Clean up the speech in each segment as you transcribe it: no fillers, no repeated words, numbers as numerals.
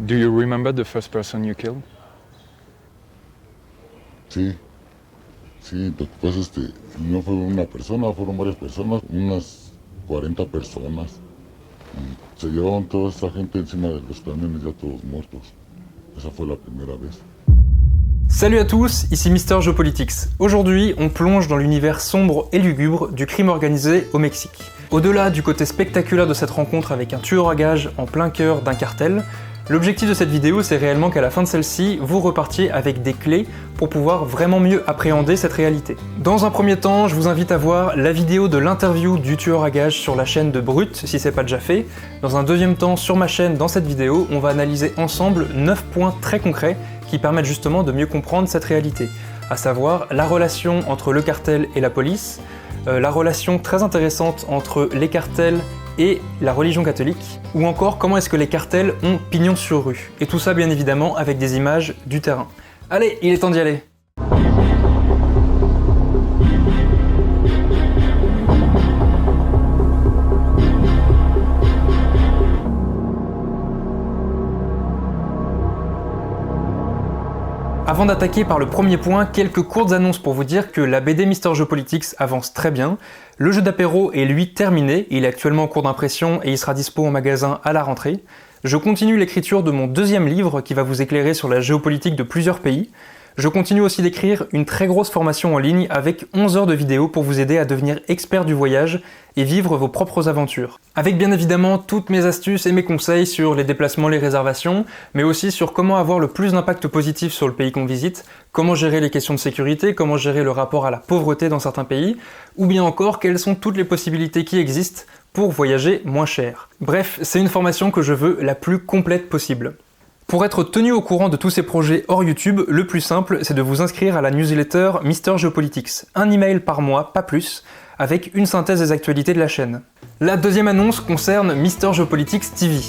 Do you remember the first person you killed? Sí, sí, lo que pasa es que no fue una persona, fueron varias personas, unas 40 personas. Y se llevaron toda esta gente encima de los camiones ya todos muertos. Esa fue la primera vez. Salut à tous, ici Mister Geopolitics. Aujourd'hui, on plonge dans l'univers sombre et lugubre du crime organisé au Mexique. Au-delà du côté spectaculaire de cette rencontre avec un tueur à gages en plein cœur d'un cartel, l'objectif de cette vidéo, c'est réellement qu'à la fin de celle-ci, vous repartiez avec des clés pour pouvoir vraiment mieux appréhender cette réalité. Dans un premier temps, je vous invite à voir la vidéo de l'interview du tueur à gages sur la chaîne de Brut, si c'est pas déjà fait. Dans un deuxième temps, sur ma chaîne, dans cette vidéo, on va analyser ensemble 9 points très concrets qui permettent justement de mieux comprendre cette réalité, à savoir la relation entre le cartel et la police, la relation très intéressante entre les cartels et la religion catholique, ou encore comment est-ce que les cartels ont pignon sur rue. Et tout ça bien évidemment avec des images du terrain. Allez, il est temps d'y aller. Avant d'attaquer par le premier point, quelques courtes annonces pour vous dire que la BD Mister Geopolitics avance très bien. Le jeu d'apéro est lui terminé, il est actuellement en cours d'impression et il sera dispo en magasin à la rentrée. Je continue l'écriture de mon deuxième livre qui va vous éclairer sur la géopolitique de plusieurs pays. Je continue aussi d'écrire une très grosse formation en ligne avec 11 heures de vidéos pour vous aider à devenir expert du voyage et vivre vos propres aventures. Avec bien évidemment toutes mes astuces et mes conseils sur les déplacements, les réservations, mais aussi sur comment avoir le plus d'impact positif sur le pays qu'on visite, comment gérer les questions de sécurité, comment gérer le rapport à la pauvreté dans certains pays, ou bien encore quelles sont toutes les possibilités qui existent pour voyager moins cher. Bref, c'est une formation que je veux la plus complète possible. Pour être tenu au courant de tous ces projets hors YouTube, le plus simple, c'est de vous inscrire à la newsletter Mister Geopolitics. Un email par mois, pas plus, avec une synthèse des actualités de la chaîne. La deuxième annonce concerne Mister Geopolitics TV.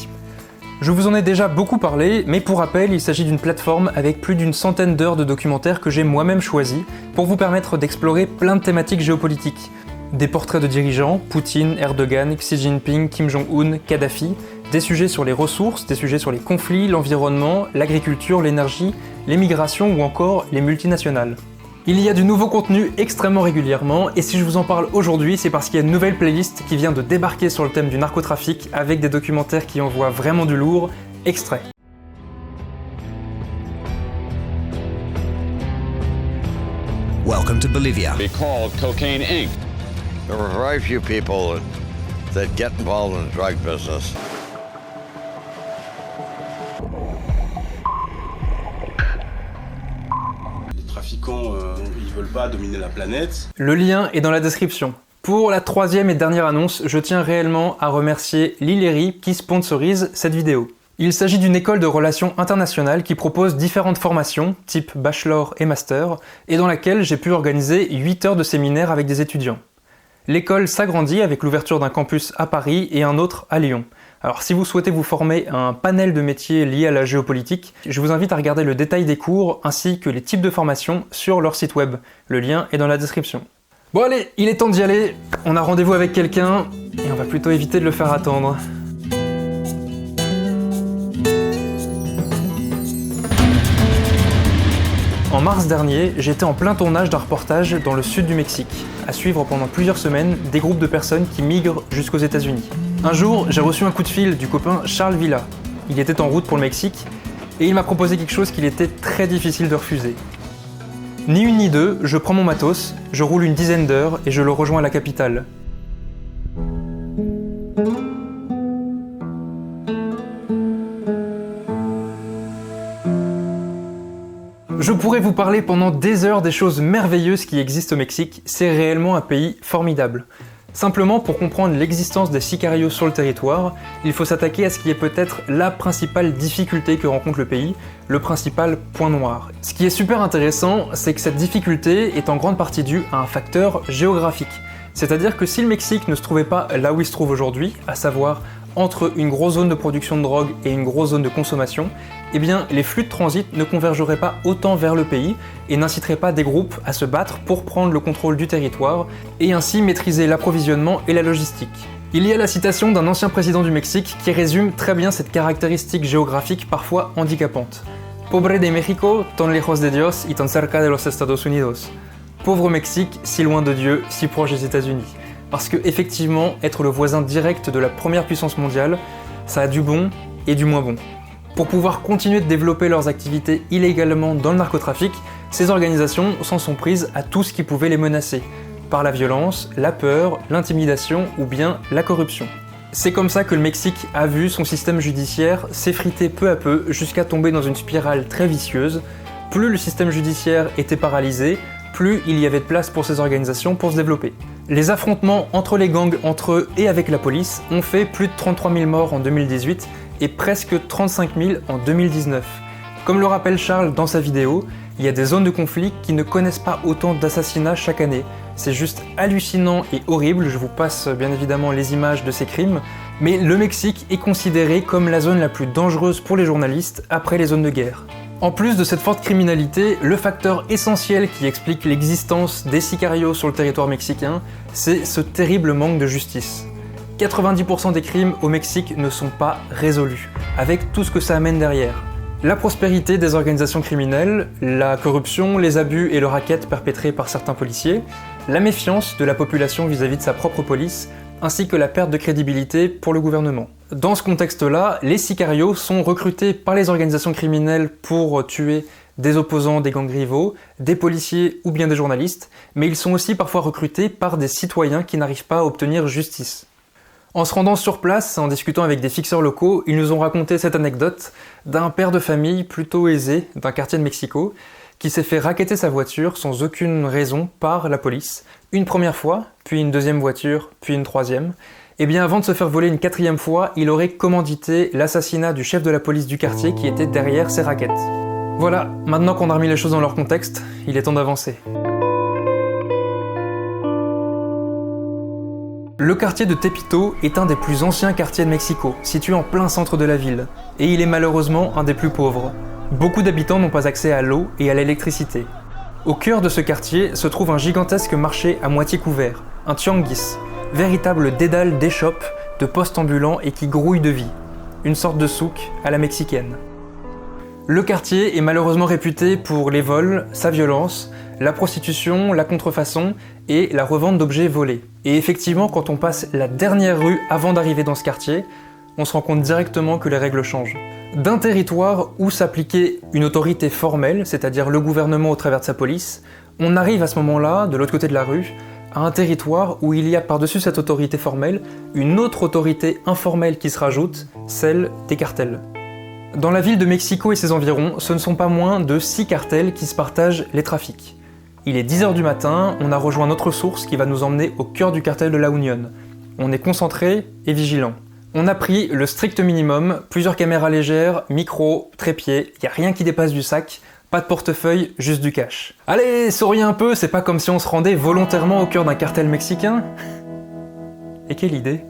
Je vous en ai déjà beaucoup parlé, mais pour rappel, il s'agit d'une plateforme avec plus d'une centaine d'heures de documentaires que j'ai moi-même choisis pour vous permettre d'explorer plein de thématiques géopolitiques. Des portraits de dirigeants, Poutine, Erdogan, Xi Jinping, Kim Jong-un, Kadhafi, des sujets sur les ressources, des sujets sur les conflits, l'environnement, l'agriculture, l'énergie, les migrations ou encore les multinationales. Il y a du nouveau contenu extrêmement régulièrement et si je vous en parle aujourd'hui, c'est parce qu'il y a une nouvelle playlist qui vient de débarquer sur le thème du narcotrafic avec des documentaires qui envoient vraiment du lourd. Extrait. Welcome to Bolivia. Be called Cocaine Inc. There were very few people that get involved in the drug business. Les trafiquants, ils veulent pas dominer la planète. Le lien est dans la description. Pour la troisième et dernière annonce, je tiens réellement à remercier Lillery qui sponsorise cette vidéo. Il s'agit d'une école de relations internationales qui propose différentes formations, type bachelor et master, et dans laquelle j'ai pu organiser 8 heures de séminaire avec des étudiants. L'école s'agrandit avec l'ouverture d'un campus à Paris et un autre à Lyon. Alors si vous souhaitez vous former à un panel de métiers liés à la géopolitique, je vous invite à regarder le détail des cours ainsi que les types de formations sur leur site web. Le lien est dans la description. Bon allez, il est temps d'y aller. On a rendez-vous avec quelqu'un et on va plutôt éviter de le faire attendre. En mars dernier, j'étais en plein tournage d'un reportage dans le sud du Mexique, à suivre pendant plusieurs semaines des groupes de personnes qui migrent jusqu'aux États-Unis. Un jour, j'ai reçu un coup de fil du copain Charles Villa. Il était en route pour le Mexique et il m'a proposé quelque chose qu'il était très difficile de refuser. Ni une ni deux, je prends mon matos, je roule une dizaine d'heures et je le rejoins à la capitale. Je pourrais vous parler pendant des heures des choses merveilleuses qui existent au Mexique, c'est réellement un pays formidable. Simplement, pour comprendre l'existence des sicarios sur le territoire, il faut s'attaquer à ce qui est peut-être la principale difficulté que rencontre le pays, le principal point noir. Ce qui est super intéressant, c'est que cette difficulté est en grande partie due à un facteur géographique. C'est-à-dire que si le Mexique ne se trouvait pas là où il se trouve aujourd'hui, à savoir entre une grosse zone de production de drogue et une grosse zone de consommation, eh bien les flux de transit ne convergeraient pas autant vers le pays et n'inciteraient pas des groupes à se battre pour prendre le contrôle du territoire et ainsi maîtriser l'approvisionnement et la logistique. Il y a la citation d'un ancien président du Mexique qui résume très bien cette caractéristique géographique parfois handicapante. Pobre de México, tan lejos de Dios y tan cerca de los Estados Unidos. Pauvre Mexique, si loin de Dieu, si proche des États-Unis. Parce que effectivement, être le voisin direct de la première puissance mondiale, ça a du bon et du moins bon. Pour pouvoir continuer de développer leurs activités illégalement dans le narcotrafic, ces organisations s'en sont prises à tout ce qui pouvait les menacer, par la violence, la peur, l'intimidation ou bien la corruption. C'est comme ça que le Mexique a vu son système judiciaire s'effriter peu à peu jusqu'à tomber dans une spirale très vicieuse. Plus le système judiciaire était paralysé, plus il y avait de place pour ces organisations pour se développer. Les affrontements entre les gangs, entre eux et avec la police, ont fait plus de 33 000 morts en 2018 et presque 35 000 en 2019. Comme le rappelle Charles dans sa vidéo, il y a des zones de conflit qui ne connaissent pas autant d'assassinats chaque année. C'est juste hallucinant et horrible, je vous passe bien évidemment les images de ces crimes, mais le Mexique est considéré comme la zone la plus dangereuse pour les journalistes après les zones de guerre. En plus de cette forte criminalité, le facteur essentiel qui explique l'existence des sicarios sur le territoire mexicain, c'est ce terrible manque de justice. 90% des crimes au Mexique ne sont pas résolus, avec tout ce que ça amène derrière. La prospérité des organisations criminelles, la corruption, les abus et le racket perpétrés par certains policiers, la méfiance de la population vis-à-vis de sa propre police, ainsi que la perte de crédibilité pour le gouvernement. Dans ce contexte-là, les sicarios sont recrutés par les organisations criminelles pour tuer des opposants, des gangs rivaux, des policiers ou bien des journalistes, mais ils sont aussi parfois recrutés par des citoyens qui n'arrivent pas à obtenir justice. En se rendant sur place, en discutant avec des fixeurs locaux, ils nous ont raconté cette anecdote d'un père de famille plutôt aisé d'un quartier de Mexico qui s'est fait racketter sa voiture sans aucune raison par la police, une première fois, puis une deuxième voiture, puis une troisième. Et bien avant de se faire voler une quatrième fois, il aurait commandité l'assassinat du chef de la police du quartier qui était derrière ces raquettes. Voilà, maintenant qu'on a remis les choses dans leur contexte, il est temps d'avancer. Le quartier de Tepito est un des plus anciens quartiers de Mexico, situé en plein centre de la ville, et il est malheureusement un des plus pauvres. Beaucoup d'habitants n'ont pas accès à l'eau et à l'électricité. Au cœur de ce quartier se trouve un gigantesque marché à moitié couvert, un tianguis, véritable dédale d'échoppes, de postes ambulants et qui grouille de vie, une sorte de souk à la mexicaine. Le quartier est malheureusement réputé pour les vols, sa violence, la prostitution, la contrefaçon et la revente d'objets volés. Et effectivement, quand on passe la dernière rue avant d'arriver dans ce quartier, on se rend compte directement que les règles changent. D'un territoire où s'appliquait une autorité formelle, c'est-à-dire le gouvernement au travers de sa police, on arrive à ce moment-là, de l'autre côté de la rue, à un territoire où il y a par-dessus cette autorité formelle une autre autorité informelle qui se rajoute, celle des cartels. Dans la ville de Mexico et ses environs, ce ne sont pas moins de 6 cartels qui se partagent les trafics. Il est 10h du matin, on a rejoint notre source qui va nous emmener au cœur du cartel de la Union. On est concentré et vigilant. On a pris le strict minimum, plusieurs caméras légères, micro, trépied, y a rien qui dépasse du sac, pas de portefeuille, juste du cash. Allez, souriez un peu, c'est pas comme si on se rendait volontairement au cœur d'un cartel mexicain. Et quelle idée!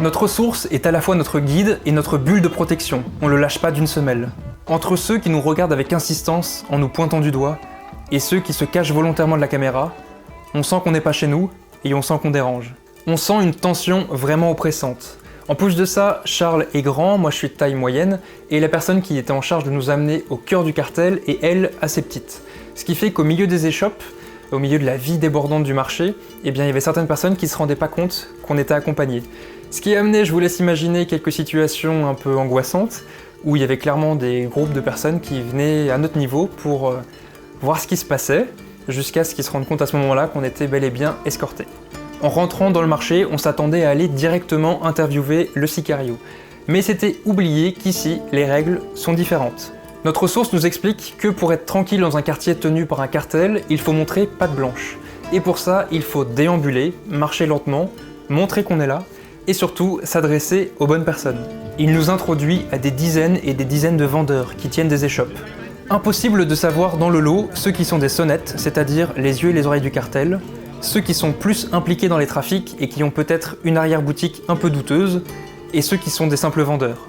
Notre source est à la fois notre guide et notre bulle de protection, on le lâche pas d'une semelle. Entre ceux qui nous regardent avec insistance en nous pointant du doigt, et ceux qui se cachent volontairement de la caméra, on sent qu'on n'est pas chez nous et on sent qu'on dérange. On sent une tension vraiment oppressante. En plus de ça, Charles est grand, moi je suis de taille moyenne, et la personne qui était en charge de nous amener au cœur du cartel est elle assez petite. Ce qui fait qu'au milieu des échoppes, au milieu de la vie débordante du marché, eh bien il y avait certaines personnes qui se rendaient pas compte qu'on était accompagnés. Ce qui a amené, je vous laisse imaginer, quelques situations un peu angoissantes, où il y avait clairement des groupes de personnes qui venaient à notre niveau pour voir ce qui se passait, jusqu'à ce qu'ils se rendent compte à ce moment-là qu'on était bel et bien escortés. En rentrant dans le marché, on s'attendait à aller directement interviewer le sicario. Mais c'était oublié qu'ici, les règles sont différentes. Notre source nous explique que pour être tranquille dans un quartier tenu par un cartel, il faut montrer patte blanche. Et pour ça, il faut déambuler, marcher lentement, montrer qu'on est là, et surtout s'adresser aux bonnes personnes. Il nous introduit à des dizaines et des dizaines de vendeurs qui tiennent des échoppes. Impossible de savoir dans le lot ceux qui sont des sonnettes, c'est-à-dire les yeux et les oreilles du cartel, ceux qui sont plus impliqués dans les trafics et qui ont peut-être une arrière-boutique un peu douteuse, et ceux qui sont des simples vendeurs.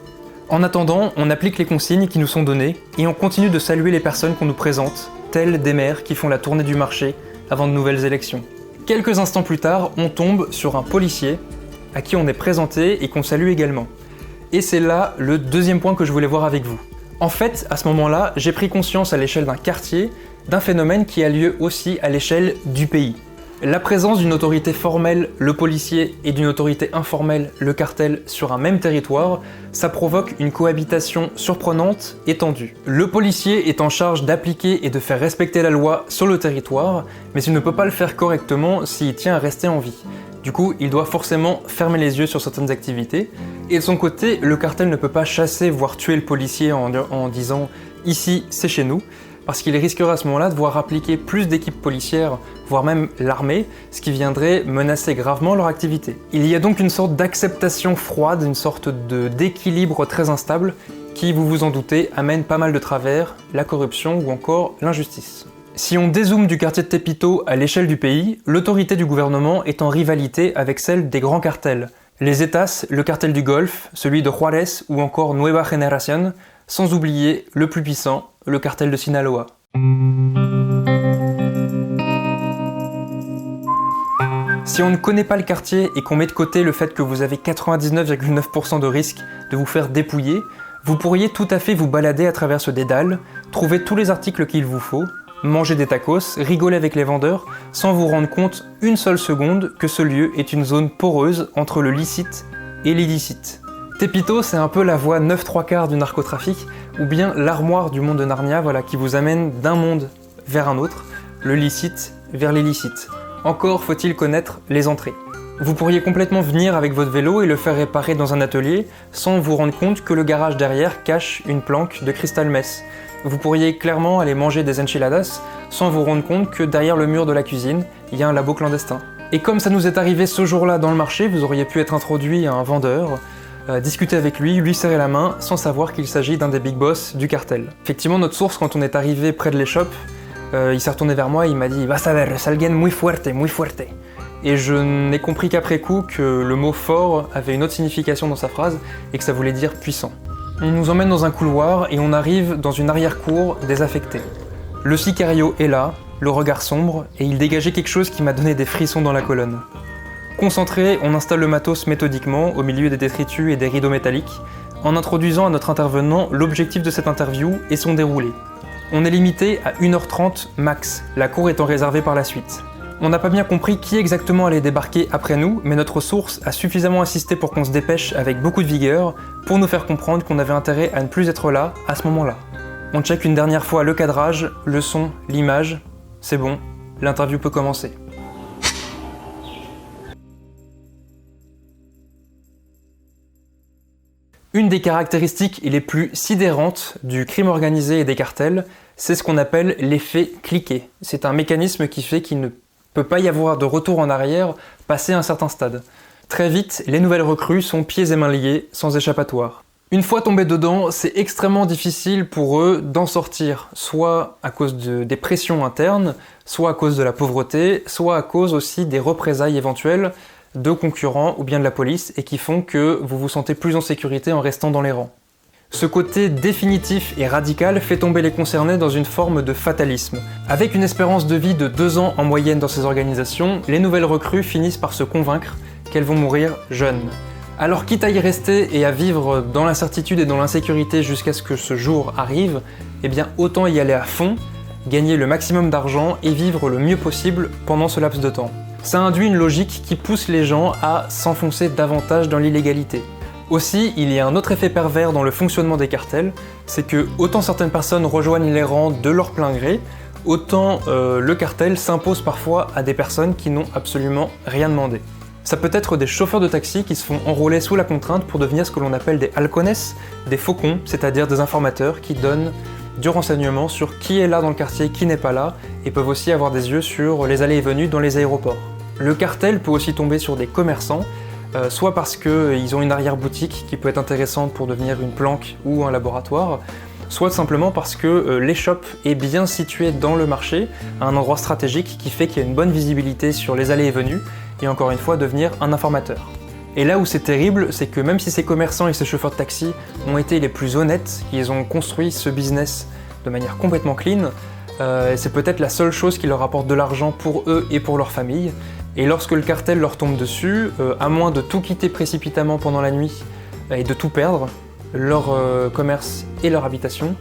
En attendant, on applique les consignes qui nous sont données et on continue de saluer les personnes qu'on nous présente, telles des maires qui font la tournée du marché avant de nouvelles élections. Quelques instants plus tard, on tombe sur un policier à qui on est présenté et qu'on salue également. Et c'est là le deuxième point que je voulais voir avec vous. En fait, à ce moment-là, j'ai pris conscience à l'échelle d'un quartier d'un phénomène qui a lieu aussi à l'échelle du pays. La présence d'une autorité formelle, le policier, et d'une autorité informelle, le cartel, sur un même territoire, ça provoque une cohabitation surprenante et tendue. Le policier est en charge d'appliquer et de faire respecter la loi sur le territoire, mais il ne peut pas le faire correctement s'il tient à rester en vie. Du coup, il doit forcément fermer les yeux sur certaines activités, et de son côté, le cartel ne peut pas chasser voire tuer le policier en disant « ici, c'est chez nous », parce qu'il risquera à ce moment-là de voir appliquer plus d'équipes policières, voire même l'armée, ce qui viendrait menacer gravement leur activité. Il y a donc une sorte d'acceptation froide, une sorte d'équilibre très instable, qui, vous vous en doutez, amène pas mal de travers, la corruption ou encore l'injustice. Si on dézoome du quartier de Tepito à l'échelle du pays, l'autorité du gouvernement est en rivalité avec celle des grands cartels. Les Zetas, le cartel du Golfe, celui de Juárez ou encore Nueva Generación, sans oublier le plus puissant, le cartel de Sinaloa. Si on ne connaît pas le quartier et qu'on met de côté le fait que vous avez 99,9% de risque de vous faire dépouiller, vous pourriez tout à fait vous balader à travers ce dédale, trouver tous les articles qu'il vous faut, manger des tacos, rigoler avec les vendeurs, sans vous rendre compte une seule seconde que ce lieu est une zone poreuse entre le licite et l'illicite. Tepito, c'est un peu la voie 9/3 du narcotrafic, ou bien l'armoire du monde de Narnia, voilà, qui vous amène d'un monde vers un autre, le licite vers l'illicite. Encore faut-il connaître les entrées. Vous pourriez complètement venir avec votre vélo et le faire réparer dans un atelier, sans vous rendre compte que le garage derrière cache une planque de cristal mess. Vous pourriez clairement aller manger des enchiladas, sans vous rendre compte que derrière le mur de la cuisine, il y a un labo clandestin. Et comme ça nous est arrivé ce jour-là dans le marché, vous auriez pu être introduit à un vendeur, discuter avec lui serrer la main, sans savoir qu'il s'agit d'un des big boss du cartel. Effectivement, notre source, quand on est arrivé près de l'échoppe, il s'est retourné vers moi et il m'a dit « Vas a ver, es alguien muy fuerte, muy fuerte ». Et je n'ai compris qu'après coup que le mot « fort » avait une autre signification dans sa phrase et que ça voulait dire « puissant ». On nous emmène dans un couloir et on arrive dans une arrière-cour désaffectée. Le sicario est là, le regard sombre, et il dégageait quelque chose qui m'a donné des frissons dans la colonne. Concentré, on installe le matos méthodiquement au milieu des détritus et des rideaux métalliques, en introduisant à notre intervenant l'objectif de cette interview et son déroulé. On est limité à 1h30 max, la cour étant réservée par la suite. On n'a pas bien compris qui exactement allait débarquer après nous, mais notre source a suffisamment insisté pour qu'on se dépêche avec beaucoup de vigueur, pour nous faire comprendre qu'on avait intérêt à ne plus être là à ce moment-là. On check une dernière fois le cadrage, le son, l'image, c'est bon, l'interview peut commencer. Une des caractéristiques les plus sidérantes du crime organisé et des cartels, c'est ce qu'on appelle l'effet cliquet. C'est un mécanisme qui fait qu'il ne peut pas y avoir de retour en arrière passé un certain stade. Très vite, les nouvelles recrues sont pieds et mains liés, sans échappatoire. Une fois tombés dedans, c'est extrêmement difficile pour eux d'en sortir, soit à cause des pressions internes, soit à cause de la pauvreté, soit à cause aussi des représailles éventuelles de concurrents ou bien de la police et qui font que vous vous sentez plus en sécurité en restant dans les rangs. Ce côté définitif et radical fait tomber les concernés dans une forme de fatalisme. Avec une espérance de vie de 2 ans en moyenne dans ces organisations, les nouvelles recrues finissent par se convaincre qu'elles vont mourir jeunes. Alors quitte à y rester et à vivre dans l'incertitude et dans l'insécurité jusqu'à ce que ce jour arrive, eh bien autant y aller à fond, gagner le maximum d'argent et vivre le mieux possible pendant ce laps de temps. Ça induit une logique qui pousse les gens à s'enfoncer davantage dans l'illégalité. Aussi, il y a un autre effet pervers dans le fonctionnement des cartels, c'est que autant certaines personnes rejoignent les rangs de leur plein gré, autant le cartel s'impose parfois à des personnes qui n'ont absolument rien demandé. Ça peut être des chauffeurs de taxi qui se font enrôler sous la contrainte pour devenir ce que l'on appelle des halcones, des faucons, c'est-à-dire des informateurs qui donnent du renseignement sur qui est là dans le quartier, qui n'est pas là, et peuvent aussi avoir des yeux sur les allées et venues dans les aéroports. Le cartel peut aussi tomber sur des commerçants, soit parce qu'ils ont une arrière-boutique qui peut être intéressante pour devenir une planque ou un laboratoire, soit simplement parce que l'échoppe est bien située dans le marché, à un endroit stratégique qui fait qu'il y a une bonne visibilité sur les allées et venues, et encore une fois devenir un informateur. Et là où c'est terrible, c'est que même si ces commerçants et ces chauffeurs de taxi ont été les plus honnêtes, qu'ils ont construit ce business de manière complètement clean, c'est peut-être la seule chose qui leur rapporte de l'argent pour eux et pour leur famille. Et lorsque le cartel leur tombe dessus, à moins de tout quitter précipitamment pendant la nuit et de tout perdre, leur commerce et leur habitation,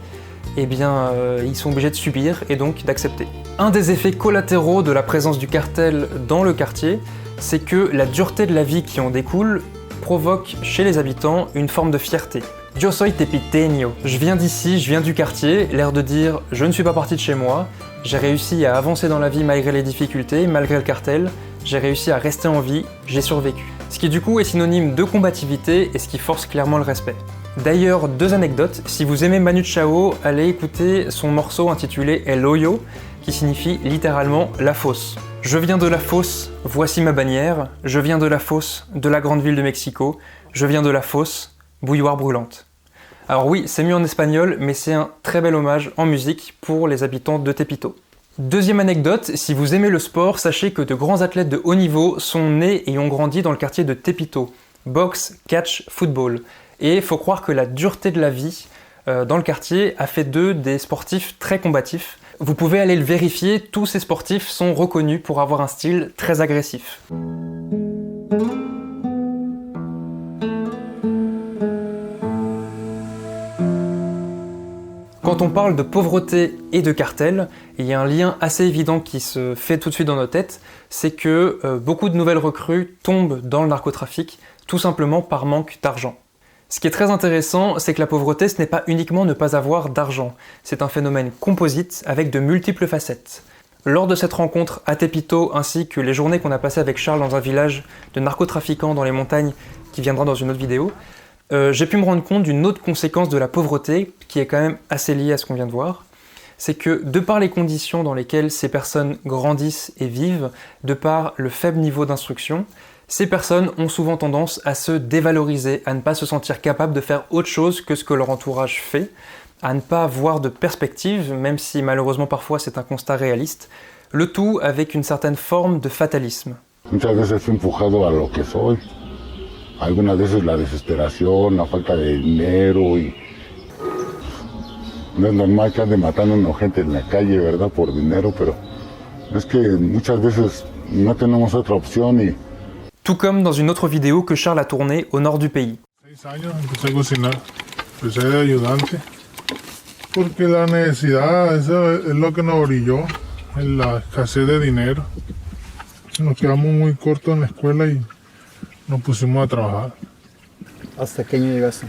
eh bien ils sont obligés de subir et donc d'accepter. Un des effets collatéraux de la présence du cartel dans le quartier, c'est que la dureté de la vie qui en découle provoque chez les habitants une forme de fierté. Yo soy tepiteño. Je viens d'ici, je viens du quartier, l'air de dire je ne suis pas parti de chez moi, j'ai réussi à avancer dans la vie malgré les difficultés, malgré le cartel, j'ai réussi à rester en vie, j'ai survécu. Ce qui du coup est synonyme de combativité et ce qui force clairement le respect. D'ailleurs, 2 anecdotes, si vous aimez Manu Chao, allez écouter son morceau intitulé El Hoyo, qui signifie littéralement la fosse. Je viens de la fosse, voici ma bannière, je viens de la fosse, de la grande ville de Mexico, je viens de la fosse, bouilloire brûlante. Alors oui, c'est mieux en espagnol, mais c'est un très bel hommage en musique pour les habitants de Tepito. Deuxième anecdote, si vous aimez le sport, sachez que de grands athlètes de haut niveau sont nés et ont grandi dans le quartier de Tepito. Boxe, catch, football. Et il faut croire que la dureté de la vie dans le quartier a fait d'eux des sportifs très combatifs. Vous pouvez aller le vérifier, tous ces sportifs sont reconnus pour avoir un style très agressif. Quand on parle de pauvreté et de cartel, il y a un lien assez évident qui se fait tout de suite dans nos têtes, c'est que beaucoup de nouvelles recrues tombent dans le narcotrafic, tout simplement par manque d'argent. Ce qui est très intéressant, c'est que la pauvreté, ce n'est pas uniquement ne pas avoir d'argent. C'est un phénomène composite avec de multiples facettes. Lors de cette rencontre à Tepito, ainsi que les journées qu'on a passées avec Charles dans un village de narcotrafiquants dans les montagnes, qui viendra dans une autre vidéo, j'ai pu me rendre compte d'une autre conséquence de la pauvreté, qui est quand même assez liée à ce qu'on vient de voir. C'est que, de par les conditions dans lesquelles ces personnes grandissent et vivent, de par le faible niveau d'instruction, ces personnes ont souvent tendance à se dévaloriser, à ne pas se sentir capables de faire autre chose que ce que leur entourage fait, à ne pas avoir de perspective, même si malheureusement parfois c'est un constat réaliste, le tout avec une certaine forme de fatalisme. Muchas veces fui empujado a lo que soy. Algunas veces la desesperación, la falta de dinero y no es normal que ande matando a gente en la calle, ¿verdad? Por dinero, pero es que muchas veces no tenemos otra opción y Tout comme dans une autre vidéo que Charles a tournée au nord du pays. 6 años empecé a cocinar, empecé de ayudante, porque la necesidad, eso es lo que nos orilló, en la escasez de dinero. Nos quedamos muy cortos en la escuela y nos pusimos a trabajar. ¿Hasta qué año llegaste?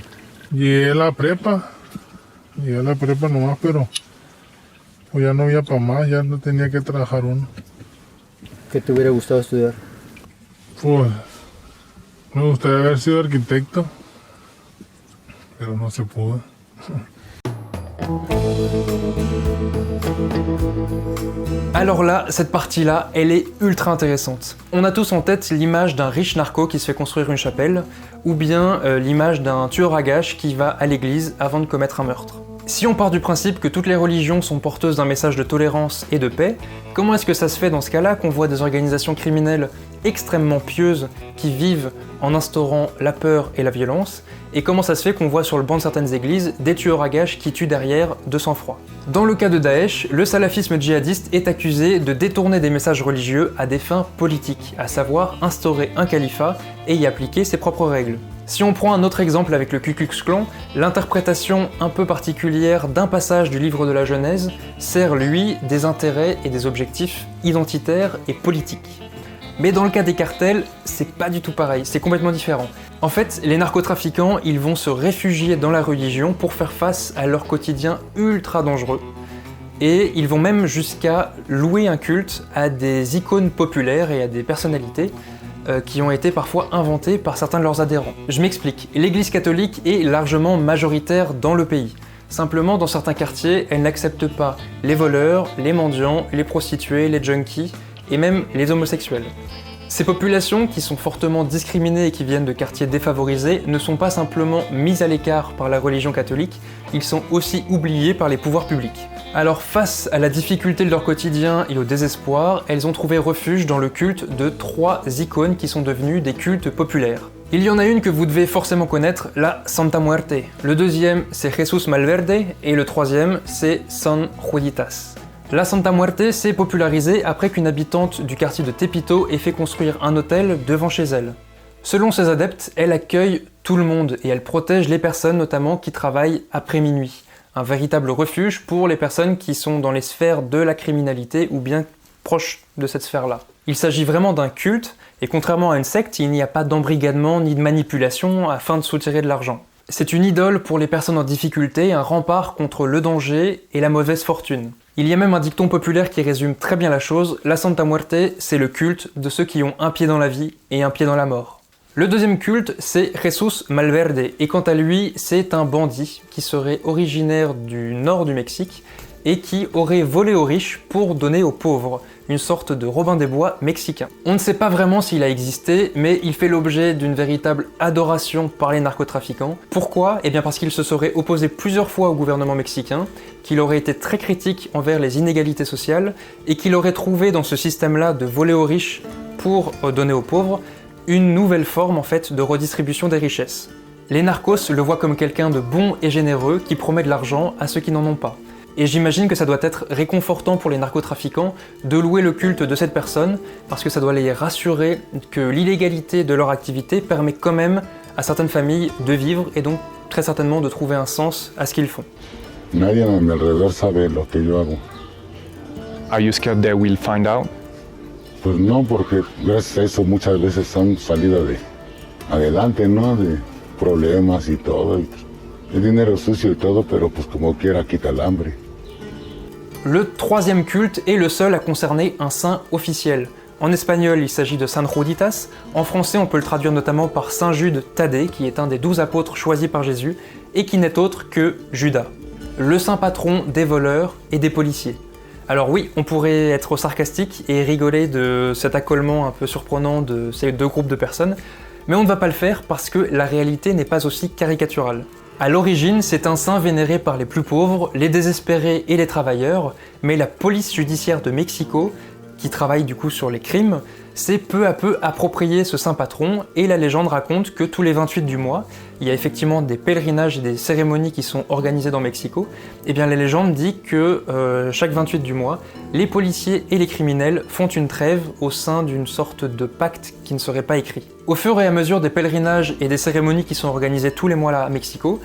Llegué a la prepa nomás, pero pues ya no había para más, ya no tenía que trabajar uno. ¿Qué te hubiera gustado estudiar? Pues me gustaría haber sido arquitecto, pero no se pudo. Alors là, cette partie-là, elle est ultra intéressante. On a tous en tête l'image d'un riche narco qui se fait construire une chapelle, ou bien l'image d'un tueur à gages qui va à l'église avant de commettre un meurtre. Si on part du principe que toutes les religions sont porteuses d'un message de tolérance et de paix, comment est-ce que ça se fait dans ce cas-là qu'on voit des organisations criminelles extrêmement pieuses qui vivent en instaurant la peur et la violence, et comment ça se fait qu'on voit sur le banc de certaines églises des tueurs à gages qui tuent derrière de sang-froid? Dans le cas de Daesh, le salafisme djihadiste est accusé de détourner des messages religieux à des fins politiques, à savoir instaurer un califat et y appliquer ses propres règles. Si on prend un autre exemple avec le Ku Klux Klan, l'interprétation un peu particulière d'un passage du livre de la Genèse sert, lui, des intérêts et des objectifs identitaires et politiques. Mais dans le cas des cartels, c'est pas du tout pareil, c'est complètement différent. En fait, les narcotrafiquants, ils vont se réfugier dans la religion pour faire face à leur quotidien ultra dangereux. Et ils vont même jusqu'à louer un culte à des icônes populaires et à des personnalités qui ont été parfois inventées par certains de leurs adhérents. Je m'explique, l'Église catholique est largement majoritaire dans le pays. Simplement, dans certains quartiers, elle n'accepte pas les voleurs, les mendiants, les prostituées, les junkies et même les homosexuels. Ces populations, qui sont fortement discriminées et qui viennent de quartiers défavorisés, ne sont pas simplement mises à l'écart par la religion catholique, ils sont aussi oubliés par les pouvoirs publics. Alors face à la difficulté de leur quotidien et au désespoir, elles ont trouvé refuge dans le culte de 3 icônes qui sont devenues des cultes populaires. Il y en a une que vous devez forcément connaître, la Santa Muerte. Le deuxième, c'est Jesús Malverde, et le troisième, c'est San Juditas. La Santa Muerte s'est popularisée après qu'une habitante du quartier de Tepito ait fait construire un hôtel devant chez elle. Selon ses adeptes, elle accueille tout le monde et elle protège les personnes notamment qui travaillent après minuit. Un véritable refuge pour les personnes qui sont dans les sphères de la criminalité ou bien proches de cette sphère-là. Il s'agit vraiment d'un culte, et contrairement à une secte, il n'y a pas d'embrigadement ni de manipulation afin de soutirer de l'argent. C'est une idole pour les personnes en difficulté, un rempart contre le danger et la mauvaise fortune. Il y a même un dicton populaire qui résume très bien la chose, la Santa Muerte, c'est le culte de ceux qui ont un pied dans la vie et un pied dans la mort. Le deuxième culte, c'est Jesús Malverde, et quant à lui, c'est un bandit qui serait originaire du nord du Mexique et qui aurait volé aux riches pour donner aux pauvres, une sorte de Robin des Bois mexicain. On ne sait pas vraiment s'il a existé, mais il fait l'objet d'une véritable adoration par les narcotrafiquants. Pourquoi ? Eh bien parce qu'il se serait opposé plusieurs fois au gouvernement mexicain, qu'il aurait été très critique envers les inégalités sociales, et qu'il aurait trouvé dans ce système-là de voler aux riches pour donner aux pauvres, une nouvelle forme en fait de redistribution des richesses. Les narcos le voient comme quelqu'un de bon et généreux qui promet de l'argent à ceux qui n'en ont pas. Et j'imagine que ça doit être réconfortant pour les narcotrafiquants de louer le culte de cette personne, parce que ça doit les rassurer que l'illégalité de leur activité permet quand même à certaines familles de vivre et donc très certainement de trouver un sens à ce qu'ils font. Nadie a mi alrededor sabe lo que yo hago. Are you scared they will find out? Pues no, porque gracias a eso muchas veces han salido adelante, ¿no? De problemas y todo. El dinero sucio y todo, pero pues como quiera quita el hambre. Le troisième culte est le seul à concerner un saint officiel. En espagnol, il s'agit de San Juditas. En français, on peut le traduire notamment par Saint Jude Thaddée, qui est un des 12 apôtres choisis par Jésus, et qui n'est autre que Judas, le saint patron des voleurs et des policiers. Alors oui, on pourrait être sarcastique et rigoler de cet accolement un peu surprenant de ces deux groupes de personnes, mais on ne va pas le faire parce que la réalité n'est pas aussi caricaturale. À l'origine, c'est un saint vénéré par les plus pauvres, les désespérés et les travailleurs, mais la police judiciaire de Mexico, qui travaille du coup sur les crimes, s'est peu à peu approprié ce saint patron, et la légende raconte que tous les 28 du mois, il y a effectivement des pèlerinages et des cérémonies qui sont organisées dans Mexico, et bien la légende dit que chaque 28 du mois, les policiers et les criminels font une trêve au sein d'une sorte de pacte qui ne serait pas écrit. Au fur et à mesure des pèlerinages et des cérémonies qui sont organisées tous les mois là à Mexico,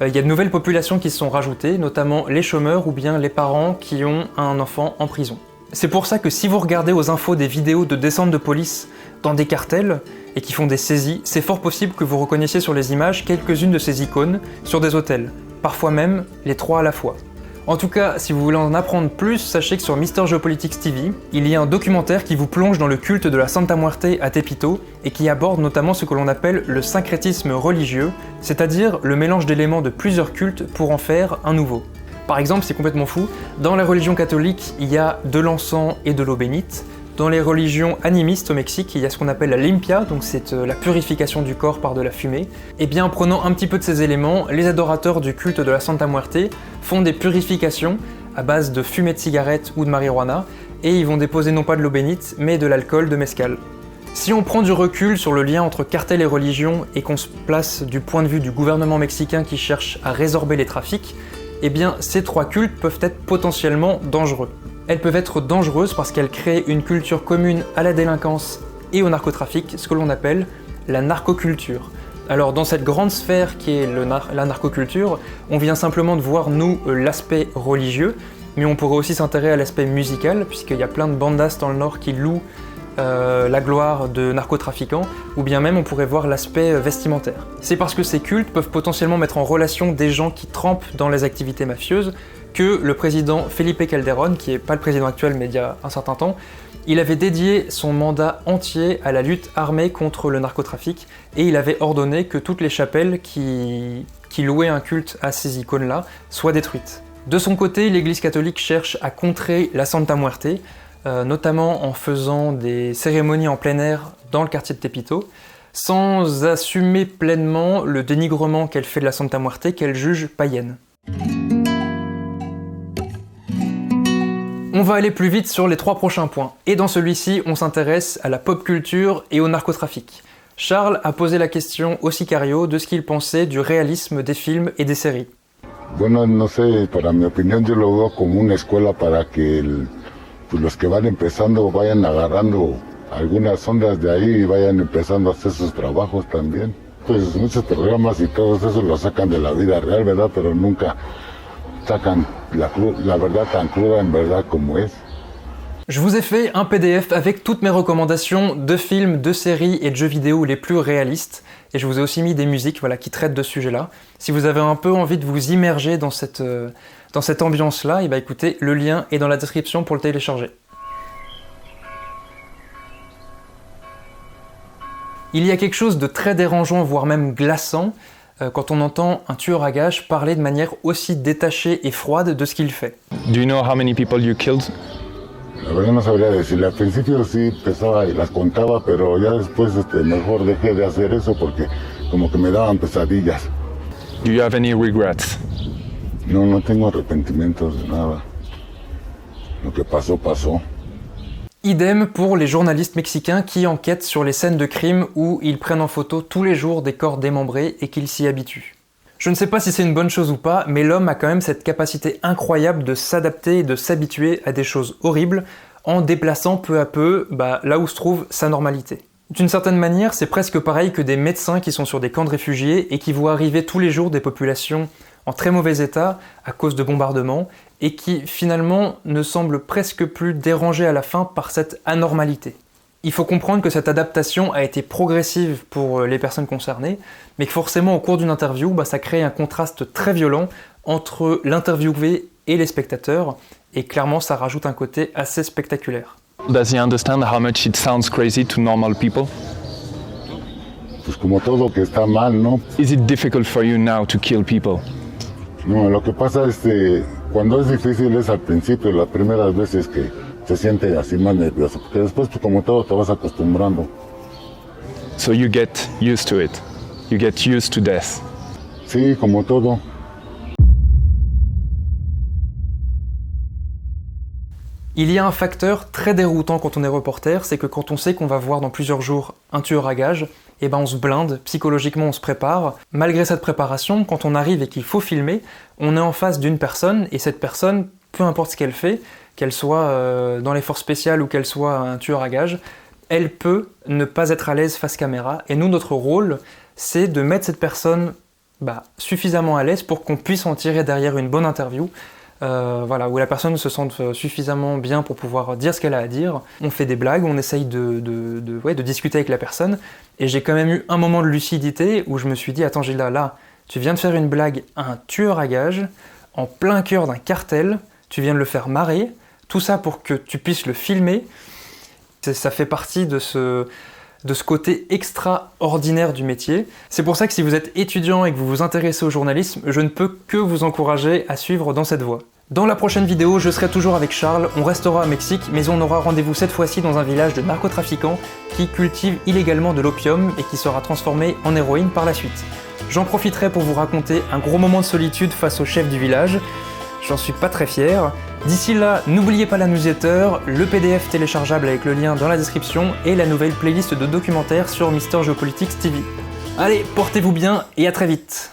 il y a de nouvelles populations qui se sont rajoutées, notamment les chômeurs ou bien les parents qui ont un enfant en prison. C'est pour ça que si vous regardez aux infos des vidéos de descente de police dans des cartels et qui font des saisies, c'est fort possible que vous reconnaissiez sur les images quelques-unes de ces icônes sur des hôtels, parfois même les trois à la fois. En tout cas, si vous voulez en apprendre plus, sachez que sur Mr. Geopolitics TV, il y a un documentaire qui vous plonge dans le culte de la Santa Muerte à Tepito et qui aborde notamment ce que l'on appelle le syncrétisme religieux, c'est-à-dire le mélange d'éléments de plusieurs cultes pour en faire un nouveau. Par exemple, c'est complètement fou, dans les religions catholiques, il y a de l'encens et de l'eau bénite. Dans les religions animistes au Mexique, il y a ce qu'on appelle la limpia, donc c'est la purification du corps par de la fumée. Et bien en prenant un petit peu de ces éléments, les adorateurs du culte de la Santa Muerte font des purifications à base de fumée de cigarette ou de marijuana, et ils vont déposer non pas de l'eau bénite, mais de l'alcool de mezcal. Si on prend du recul sur le lien entre cartel et religion, et qu'on se place du point de vue du gouvernement mexicain qui cherche à résorber les trafics, eh bien ces trois cultes peuvent être potentiellement dangereux. Elles peuvent être dangereuses parce qu'elles créent une culture commune à la délinquance et au narcotrafic, ce que l'on appelle la narcoculture. Alors dans cette grande sphère qui est la narcoculture, on vient simplement de voir nous l'aspect religieux, mais on pourrait aussi s'intéresser à l'aspect musical, puisqu'il y a plein de bandas dans le nord qui louent la gloire de narcotrafiquants, ou bien même on pourrait voir l'aspect vestimentaire. C'est parce que ces cultes peuvent potentiellement mettre en relation des gens qui trempent dans les activités mafieuses que le président Felipe Calderón, qui n'est pas le président actuel mais il y a un certain temps, il avait dédié son mandat entier à la lutte armée contre le narcotrafic et il avait ordonné que toutes les chapelles qui louaient un culte à ces icônes-là soient détruites. De son côté, l'Église catholique cherche à contrer la Santa Muerte, notamment en faisant des cérémonies en plein air dans le quartier de Tepito, sans assumer pleinement le dénigrement qu'elle fait de la Santa Muerte qu'elle juge païenne. On va aller plus vite sur les 3 prochains points, et dans celui-ci, on s'intéresse à la pop culture et au narcotrafic. Charles a posé la question au Sicario de ce qu'il pensait du réalisme des films et des séries. Bueno, no sé, para mi opinión yo lo veo como una escuela para que los que van empezando vayan agarrando algunas ondas de ahí y vayan empezando a hacer sus trabajos también. Pues muchos programas y todo eso lo sacan de la vida real, ¿verdad? Pero nunca sacan la verdad tan cruda en verdad como es. Je vous ai fait un PDF avec toutes mes recommandations de films, de séries et de jeux vidéo les plus réalistes. Et je vous ai aussi mis des musiques qui traitent de ce sujet-là. Si vous avez un peu envie de vous immerger dans cette ambiance-là, et écoutez, le lien est dans la description pour le télécharger. Il y a quelque chose de très dérangeant, voire même glaçant, quand on entend un tueur à gages parler de manière aussi détachée et froide de ce qu'il fait. Do you know how many people you killed? La verdad no sabría decirle, al principio sí pesaba y las contaba, pero ya después mejor dejé de hacer eso porque como que me daban pesadillas. Do you have any regrets? No, no tengo arrepentimientos de nada. Lo que pasó, pasó. Idem pour les journalistes mexicains qui enquêtent sur les scènes de crime où ils prennent en photo tous les jours des corps démembrés et qu'ils s'y habituent. Je ne sais pas si c'est une bonne chose ou pas, mais l'homme a quand même cette capacité incroyable de s'adapter et de s'habituer à des choses horribles en déplaçant peu à peu là où se trouve sa normalité. D'une certaine manière, c'est presque pareil que des médecins qui sont sur des camps de réfugiés et qui voient arriver tous les jours des populations en très mauvais état à cause de bombardements et qui finalement ne semblent presque plus dérangés à la fin par cette anormalité. Il faut comprendre que cette adaptation a été progressive pour les personnes concernées, mais que forcément au cours d'une interview, ça crée un contraste très violent entre l'interviewé et les spectateurs, et clairement ça rajoute un côté assez spectaculaire. Does he understand how much it sounds crazy to normal people? Pues como todo que está mal, ¿no? Is it difficult for you now to kill people? No, lo que pasa es que cuando es difícil es al principio, las primeras veces que se siente así más nervioso, porque después como todo te vas acostumbrando. So you get used to it. You get used to death. Sí, como todo. Il y a un facteur très déroutant quand on est reporter, c'est que quand on sait qu'on va voir dans plusieurs jours un tueur à gages, on se blinde, psychologiquement on se prépare. Malgré cette préparation, quand on arrive et qu'il faut filmer, on est en face d'une personne, et cette personne, peu importe ce qu'elle fait, qu'elle soit dans les forces spéciales ou qu'elle soit un tueur à gages, elle peut ne pas être à l'aise face caméra, et nous, notre rôle, c'est de mettre cette personne suffisamment à l'aise pour qu'on puisse en tirer derrière une bonne interview, où la personne se sente suffisamment bien pour pouvoir dire ce qu'elle a à dire. On fait des blagues, on essaye de discuter avec la personne, et j'ai quand même eu un moment de lucidité où je me suis dit, attends Gilda, là, tu viens de faire une blague à un tueur à gages, en plein cœur d'un cartel, tu viens de le faire marrer, tout ça pour que tu puisses le filmer. Ça fait partie de ce côté extraordinaire du métier. C'est pour ça que si vous êtes étudiant et que vous vous intéressez au journalisme, je ne peux que vous encourager à suivre dans cette voie. Dans la prochaine vidéo, je serai toujours avec Charles, on restera au Mexique, mais on aura rendez-vous cette fois-ci dans un village de narcotrafiquants qui cultive illégalement de l'opium et qui sera transformé en héroïne par la suite. J'en profiterai pour vous raconter un gros moment de solitude face au chef du village. J'en suis pas très fier. D'ici là, n'oubliez pas la newsletter, le PDF téléchargeable avec le lien dans la description et la nouvelle playlist de documentaires sur Mister Geopolitics TV. Allez, portez-vous bien et à très vite.